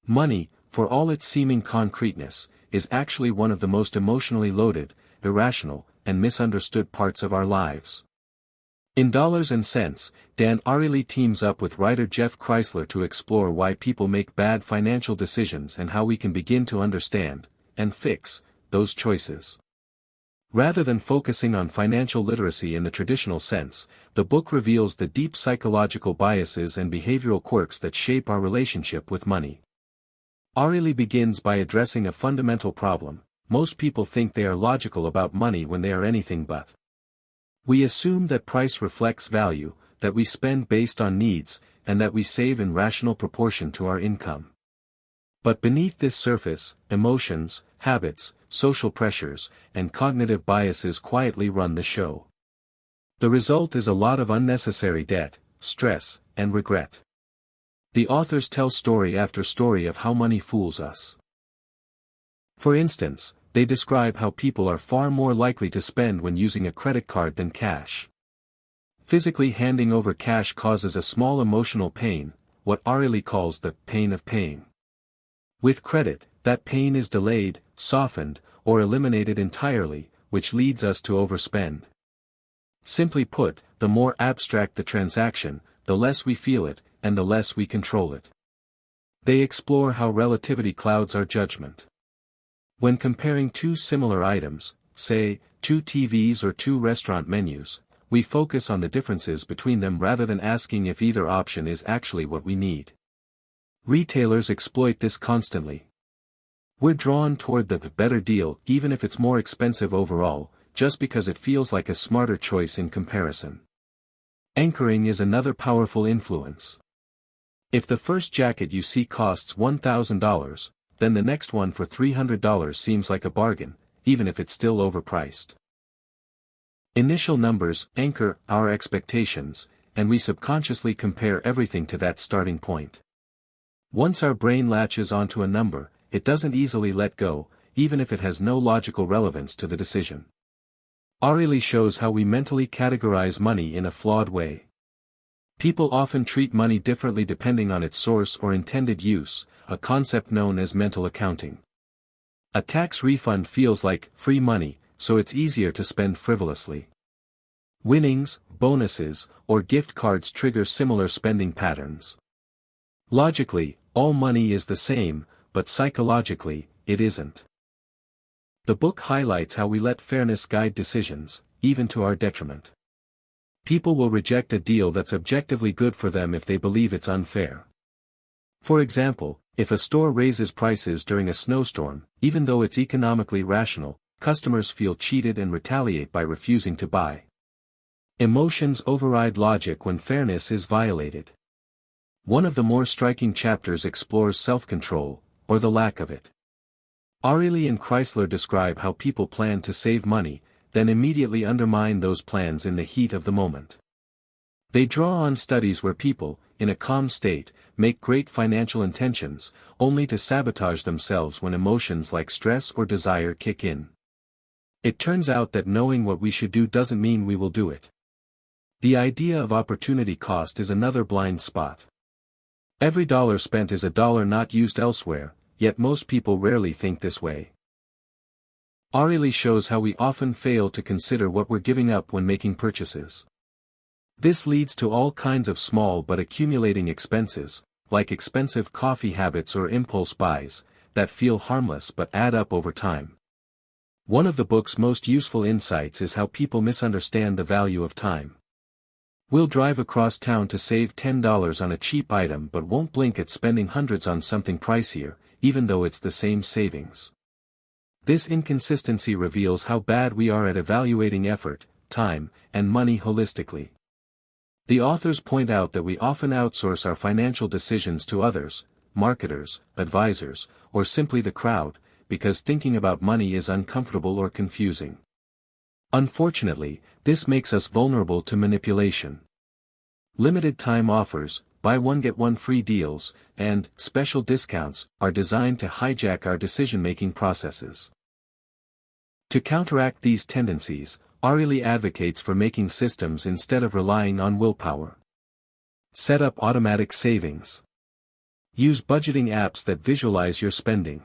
Money, for all its seeming concreteness, is actually one of the most emotionally loaded, irrational, and misunderstood parts of our lives. In Dollars and Cents, Dan Ariely teams up with writer Jeff Kreisler to explore why people make bad financial decisions and how we can begin to understand, and fix, those choices. Rather than focusing on financial literacy in the traditional sense, the book reveals the deep psychological biases and behavioral quirks that shape our relationship with money. Ariely begins by addressing a fundamental problem: most people think they are logical about money when they are anything but. We assume that price reflects value, that we spend based on needs, and that we save in rational proportion to our income. But beneath this surface, emotions, habits, social pressures, and cognitive biases quietly run the show. The result is a lot of unnecessary debt, stress, and regret. The authors tell story after story of how money fools us. For instance, they describe how people are far more likely to spend when using a credit card than cash. Physically handing over cash causes a small emotional pain, what Ariely calls the pain of paying. With credit, that pain is delayed, softened, or eliminated entirely, which leads us to overspend. Simply put, the more abstract the transaction, the less we feel it, and the less we control it. They explore how relativity clouds our judgment. When comparing two similar items, say, two TVs or two restaurant menus, we focus on the differences between them rather than asking if either option is actually what we need. Retailers exploit this constantly. We're drawn toward the better deal even if it's more expensive overall, just because it feels like a smarter choice in comparison. Anchoring is another powerful influence. If the first jacket you see costs $1,000, then the next one for $300 seems like a bargain, even if it's still overpriced. Initial numbers anchor our expectations, and we subconsciously compare everything to that starting point. Once our brain latches onto a number, it doesn't easily let go, even if it has no logical relevance to the decision. Ariely shows how we mentally categorize money in a flawed way. People often treat money differently depending on its source or intended use, a concept known as mental accounting. A tax refund feels like free money, so it's easier to spend frivolously. Winnings, bonuses, or gift cards trigger similar spending patterns. Logically, all money is the same, but psychologically, it isn't. The book highlights how we let fairness guide decisions, even to our detriment. People will reject a deal that's objectively good for them if they believe it's unfair. For example, if a store raises prices during a snowstorm, even though it's economically rational, customers feel cheated and retaliate by refusing to buy. Emotions override logic when fairness is violated. One of the more striking chapters explores self-control, or the lack of it. Ariely and Kreisler describe how people plan to save money, then immediately undermine those plans in the heat of the moment. They draw on studies where people, in a calm state, make great financial intentions, only to sabotage themselves when emotions like stress or desire kick in. It turns out that knowing what we should do doesn't mean we will do it. The idea of opportunity cost is another blind spot. Every dollar spent is a dollar not used elsewhere, yet most people rarely think this way. Ariely shows how we often fail to consider what we're giving up when making purchases. This leads to all kinds of small but accumulating expenses, like expensive coffee habits or impulse buys, that feel harmless but add up over time. One of the book's most useful insights is how people misunderstand the value of time. We'll drive across town to save $10 on a cheap item but won't blink at spending hundreds on something pricier, even though it's the same savings. This inconsistency reveals how bad we are at evaluating effort, time, and money holistically. The authors point out that we often outsource our financial decisions to others, marketers, advisors, or simply the crowd, because thinking about money is uncomfortable or confusing. Unfortunately, this makes us vulnerable to manipulation. Limited time offers, buy one get one free deals, and special discounts are designed to hijack our decision-making processes. To counteract these tendencies, Ariely advocates for making systems instead of relying on willpower. Set up automatic savings. Use budgeting apps that visualize your spending.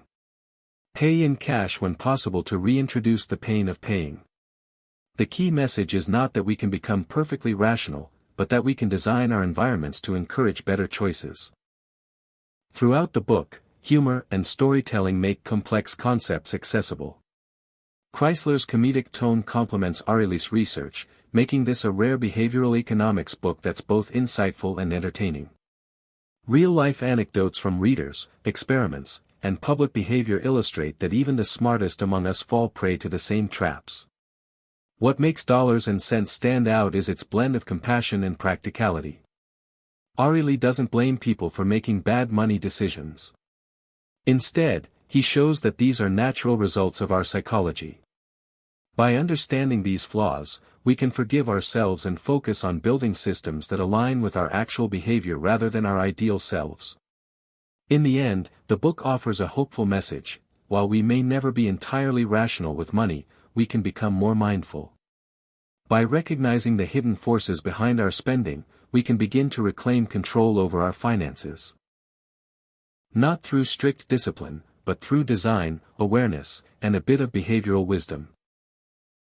Pay in cash when possible to reintroduce the pain of paying. The key message is not that we can become perfectly rational, but that we can design our environments to encourage better choices. Throughout the book, humor and storytelling make complex concepts accessible. Kreisler's comedic tone complements Ariely's research, making this a rare behavioral economics book that's both insightful and entertaining. Real-life anecdotes from readers, experiments, and public behavior illustrate that even the smartest among us fall prey to the same traps. What makes Dollars and Cents stand out is its blend of compassion and practicality. Ariely doesn't blame people for making bad money decisions. Instead, he shows that these are natural results of our psychology. By understanding these flaws, we can forgive ourselves and focus on building systems that align with our actual behavior rather than our ideal selves. In the end, the book offers a hopeful message: while we may never be entirely rational with money, we can become more mindful. By recognizing the hidden forces behind our spending, we can begin to reclaim control over our finances. Not through strict discipline, but through design, awareness, and a bit of behavioral wisdom.